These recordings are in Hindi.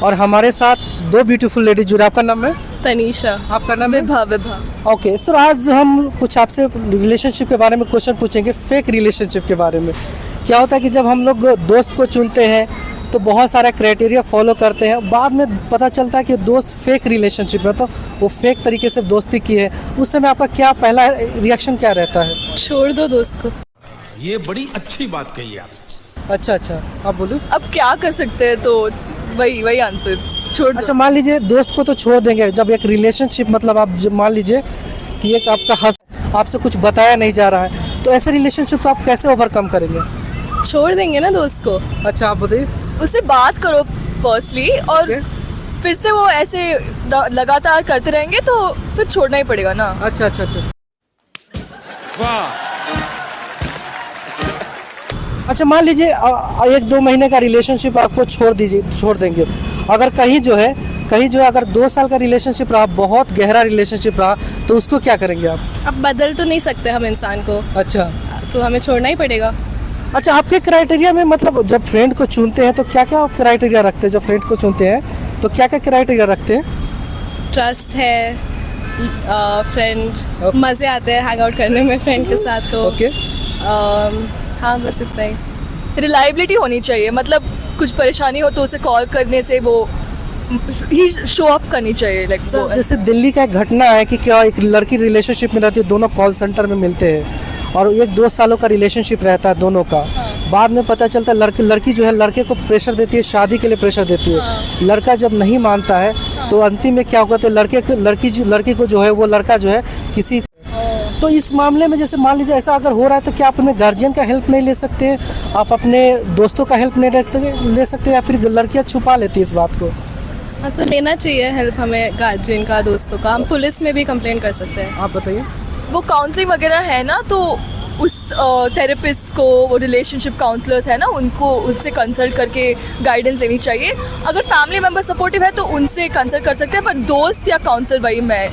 और हमारे साथ दो ब्यूटीफुल लेडी जुड़े। आपका नाम है? तनीषा। आपका नाम है? विभा। ओके सर, आज हम कुछ आपसे रिलेशनशिप के बारे में क्वेश्चन पूछेंगे, फेक रिलेशनशिप के बारे में। क्या होता है कि जब हम लोग दोस्त को चुनते हैं तो बहुत सारा क्राइटेरिया फॉलो करते हैं, बाद में पता चलता है कि दोस्त फेक रिलेशनशिप में, तो वो फेक तरीके से दोस्ती की है। उस समय आपका क्या पहला रिएक्शन क्या रहता है? छोड़ दो दोस्त को। ये बड़ी अच्छी बात कही आप। अच्छा, आप बोलो। अब क्या कर सकते हैं, तो वही आंसर, छोड़ दो। अच्छा, मान लीजिए दोस्त को तो छोड़ देंगे, जब एक रिलेशनशिप मतलब आप मान लीजिए कि एक आपका आपसे कुछ बताया नहीं जा रहा है, तो ऐसे रिलेशनशिप को आप कैसे ओवरकम करेंगे? छोड़ देंगे ना दोस्त को। अच्छा, आप बताइए। उससे बात करो फर्स्टली, और फिर से वो ऐसे लगातार करते रहेंगे तो फिर छोड़ना ही पड़ेगा ना। अच्छा। वाह। अच्छा, मान लीजिए 1-2 महीने का रिलेशनशिप आपको छोड़ देंगे। अगर कहीं जो है अगर 2 साल का रिलेशनशिप रहा, बहुत गहरा रिलेशनशिप रहा, तो उसको क्या करेंगे आप? अब बदल तो नहीं सकते हम इंसान को, अच्छा, तो हमें छोड़ना ही पड़ेगा। अच्छा, आपके क्राइटेरिया में मतलब जब फ्रेंड को चुनते हैं तो क्या क्या क्राइटेरिया रखते हैं? जब फ्रेंड को चुनते हैं तो क्या क्या क्राइटेरिया रखते हैं? ट्रस्ट है, फ्रेंड, मज़े आते हैं हैंग आउट करने में फ्रेंड के साथ, तो ओके। हाँ, बस इतना ही। रिलायबिलिटी होनी चाहिए, मतलब कुछ परेशानी हो तो उसे कॉल करने से वो ही शो अप करनी चाहिए। लाइक सर, जैसे दिल्ली का एक घटना है कि क्या एक लड़की रिलेशनशिप में रहती है, दोनों कॉल सेंटर में मिलते हैं और 1-2 सालों का रिलेशनशिप रहता है दोनों का। बाद में पता चलता है लड़की जो है लड़के को प्रेशर देती है, शादी के लिए प्रेशर देती है। लड़का जब नहीं मानता है तो अंतिम में क्या होगा, तो लड़की को जो है वो लड़का जो है किसी, तो इस मामले में जैसे मान लीजिए ऐसा अगर हो रहा है तो क्या आप अपने गार्जियन का हेल्प नहीं ले सकते? आप अपने दोस्तों का हेल्प नहीं ले सकते, या फिर लड़कियां छुपा लेती है इस बात को? हाँ, तो लेना चाहिए हेल्प हमें, गार्जियन का, दोस्तों का। हम पुलिस में भी कंप्लेंट कर सकते हैं। आप बताइए। वो काउंसलिंग वगैरह है ना, तो उस थेरेपिस्ट को, वो रिलेशनशिप काउंसलर्स है ना, उनको उससे कंसल्ट करके गाइडेंस लेनी चाहिए। अगर फैमिली मेम्बर सपोर्टिव है तो उनसे कंसल्ट कर सकते हैं, पर दोस्त या काउंसलर वही मैं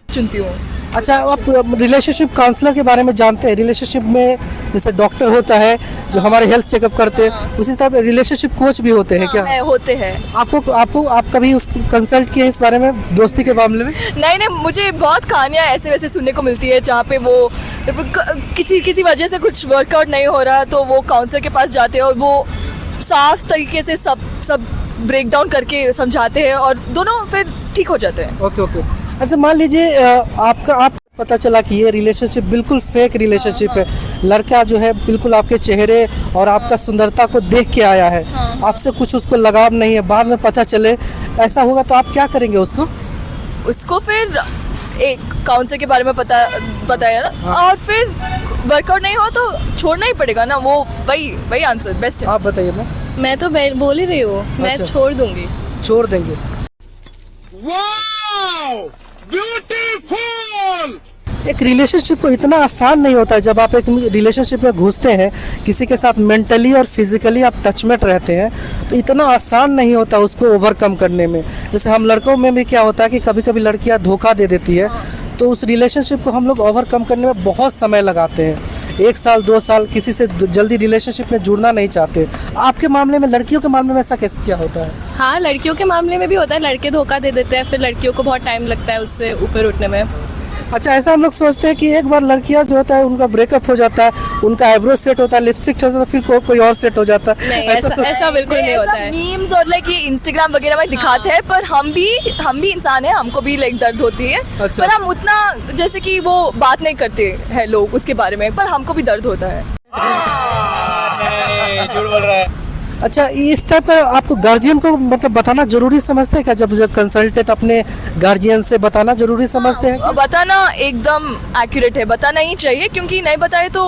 चुनती हूँ। अच्छा, आप रिलेशनशिप काउंसलर के बारे में जानते हैं? रिलेशनशिप में जैसे डॉक्टर होता है जो हमारे हेल्थ चेकअप करते हैं, उसी तरह रिलेशनशिप कोच भी होते हैं क्या? होते हैं। आप कभी उस कंसल्ट किए इस बारे में, दोस्ती के मामले में? नहीं, मुझे बहुत कहानियाँ ऐसे वैसे सुनने को मिलती है जहाँ पे वो किसी वजह से कुछ वर्कआउट नहीं हो रहा, तो वो काउंसलर के पास जाते हैं और वो साफ तरीके से सब ब्रेक डाउन करके समझाते हैं और दोनों फिर ठीक हो जाते हैं। ओके। अच्छा, मान लीजिए आप पता चला कि ये रिलेशनशिप बिल्कुल फेक रिलेशनशिप है। लड़का जो है बिल्कुल आपके चेहरे और आपका सुंदरता को देख के आया है, आपसे कुछ उसको लगाव नहीं है, बाद में पता चले ऐसा होगा तो आप क्या करेंगे उसको? फिर एक काउंसलर के बारे में बताया ना, और फिर वर्कआउट नहीं हो तो छोड़ना ही पड़ेगा ना। वो वही आंसर बेस्ट है। आप बताइए। मैं तो बोल ही रही हूँ, मैं छोड़ दूंगी। छोड़ देंगे। ब्यूटीफुल। एक रिलेशनशिप को इतना आसान नहीं होता है। जब आप एक रिलेशनशिप में घुसते हैं, किसी के साथ मेंटली और फिजिकली आप टच में रहते हैं, तो इतना आसान नहीं होता उसको ओवरकम करने में। जैसे हम लड़कों में भी क्या होता है कि कभी कभी लड़कियां धोखा दे देती है, तो उस रिलेशनशिप को हम लोग ओवरकम करने में बहुत समय लगाते हैं। 1 साल 2 साल किसी से जल्दी रिलेशनशिप में जुड़ना नहीं चाहते। आपके मामले में, लड़कियों के मामले में ऐसा कैसे क्या होता है? हाँ, लड़कियों के मामले में भी होता है। लड़के धोखा दे देते हैं, फिर लड़कियों को बहुत टाइम लगता है उससे ऊपर उठने में। अच्छा, ऐसा हम लोग सोचते हैं कि एक बार लड़कियां जो होता है उनका ब्रेकअप हो जाता है, उनका आईब्रो सेट होता है, लिपस्टिक होता है, फिर कोई और सेट हो जाता है। नहीं, ऐसा बिल्कुल नहीं होता है। मीम्स और लाइक ये इंस्टाग्राम वगैरह में दिखाते हैं, पर हम भी इंसान हैं, हमको भी लाइक दर्द होती है। अच्छा, पर हम उतना जैसे कि वो बात नहीं करते हैं लोग उसके बारे में, पर हमको भी दर्द होता है। झूठ बोल रहा है। अच्छा, इस टाइप का आपको गार्जियन को मतलब बताना जरूरी समझते हैं क्या? जब कंसल्टेंट अपने गार्जियन से बताना जरूरी समझते हैं? बताना एकदम एक्यूरेट है, बताना ही चाहिए, क्योंकि नहीं बताए तो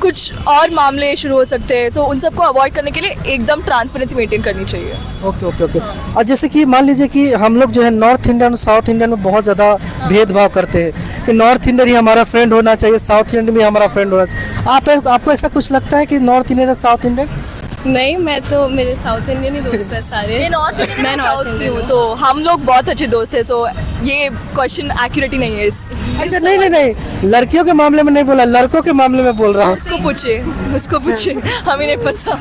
कुछ और मामले शुरू हो सकते हैं। तो उन सबको अवॉइड करने के लिए एकदम ट्रांसपेरेंसी मेंटेन करनी चाहिए। ओके। और जैसे कि मान लीजिए कि हम लोग जो है नॉर्थ इंडियन और साउथ इंडियन में बहुत ज़्यादा भेदभाव करते हैं कि नॉर्थ इंडियन ही हमारा फ्रेंड होना चाहिए, साउथ इंडियन भी हमारा फ्रेंड होना चाहिए। आपको ऐसा कुछ लगता है कि नॉर्थ इंडियन और साउथ इंडियन? नहीं, मैं तो, मेरे साउथ इंडियन ही दोस्त है सारे। मैं नॉर्थ इंडियन हूँ, तो हम लोग बहुत अच्छे दोस्त हैं। सो ये क्वेश्चन एक्यूरेट ही नहीं है। अच्छा, नहीं, लड़कियों के मामले में नहीं बोला, लड़कों के मामले में बोल रहा हूँ। उसको पूछे, हमें नहीं पता।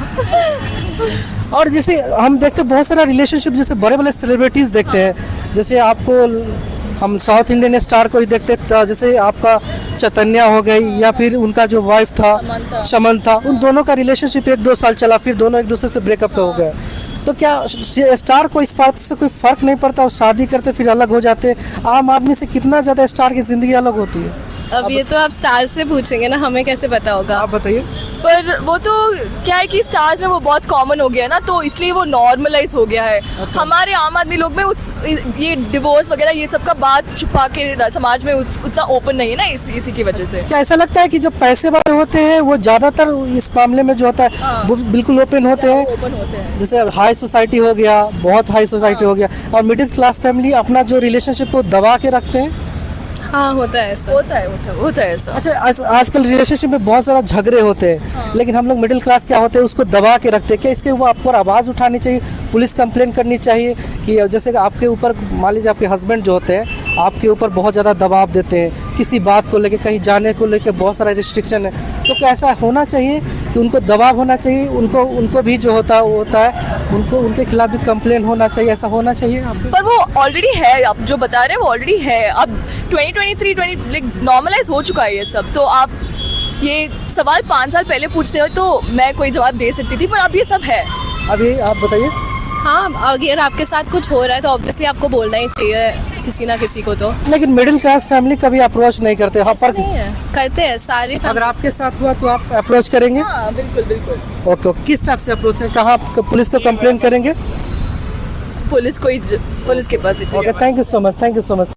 और जैसे हम देखते हैं बहुत सारा रिलेशनशिप, जैसे बड़े बड़े सेलिब्रिटीज़ देखते हैं, जैसे आपको हम साउथ इंडियन स्टार को ही देखते हैं, जैसे आपका चैतन्या हो गई या फिर उनका जो वाइफ था समंथा, उन दोनों का रिलेशनशिप 1-2 साल चला, फिर दोनों एक दूसरे से ब्रेकअप हो गए। तो क्या स्टार को इस बात से कोई फ़र्क नहीं पड़ता, और शादी करते फिर अलग हो जाते? आम आदमी से कितना ज़्यादा स्टार की ज़िंदगी अलग होती है? अब ये तो आप स्टार से पूछेंगे ना, हमें कैसे पता होगा। आप बताइए। पर वो तो क्या है कि स्टार्स में वो बहुत कॉमन हो गया है ना, तो इसलिए वो नॉर्मलाइज हो गया है। हमारे आम आदमी लोग में उस ये डिवोर्स वगैरह ये सब का बात छुपा के समाज में उतना ओपन नहीं है ना, इसी की वजह से। क्या ऐसा लगता है कि जो पैसे वाले होते हैं वो ज़्यादातर इस मामले में जो होता है वो बिल्कुल ओपन होते हैं? ओपन होते हैं। जैसे हाई सोसाइटी हो गया, बहुत हाई सोसाइटी हो गया, और मिडिल क्लास फैमिली अपना जो रिलेशनशिप को दबा के रखते हैं। हाँ, होता है ऐसा। होता है ऐसा। अच्छा, आजकल रिलेशनशिप में बहुत सारा झगड़े होते हैं, लेकिन हम लोग मिडिल क्लास क्या होते हैं उसको दबा के रखते हैं। क्या इसके ऊपर आपको आवाज़ उठानी चाहिए, पुलिस कंप्लेंट करनी चाहिए? कि जैसे कि आपके ऊपर मान लीजिए आपके हस्बैंड जो होते हैं आपके ऊपर बहुत ज़्यादा दबाव देते हैं, किसी बात को लेके, कहीं जाने को लेके बहुत सारा रिस्ट्रिक्शन है, तो क्या ऐसा होना चाहिए कि उनको दबाव होना चाहिए, उनको भी जो होता है उनको उनके खिलाफ भी कंप्लेन होना चाहिए, ऐसा होना चाहिए आपको? पर वो ऑलरेडी है, आप जो बता रहे हैं वो ऑलरेडी है। अब 2023 नॉर्मलाइज हो चुका है ये सब। तो आप ये सवाल 5 साल पहले पूछते हो तो मैं कोई जवाब दे सकती थी, पर अब ये सब है। अभी आप बताइए। हाँ, अगर आपके साथ कुछ हो रहा है तो ऑब्वियसली आपको बोलना ही चाहिए किसी ना किसी को तो। लेकिन मिडिल क्लास फैमिली कभी अप्रोच नहीं करते। हाँ, पर नहीं है, करते हैं सारी अगर आपके साथ हुआ तो आप अप्रोच करेंगे? हाँ, बिल्कुल। ओके, किस टाइप से अप्रोच करेंगे? कहाँ आप पुलिस को कंप्लेन करेंगे? पुलिस के पास ही। Okay, thank you so much.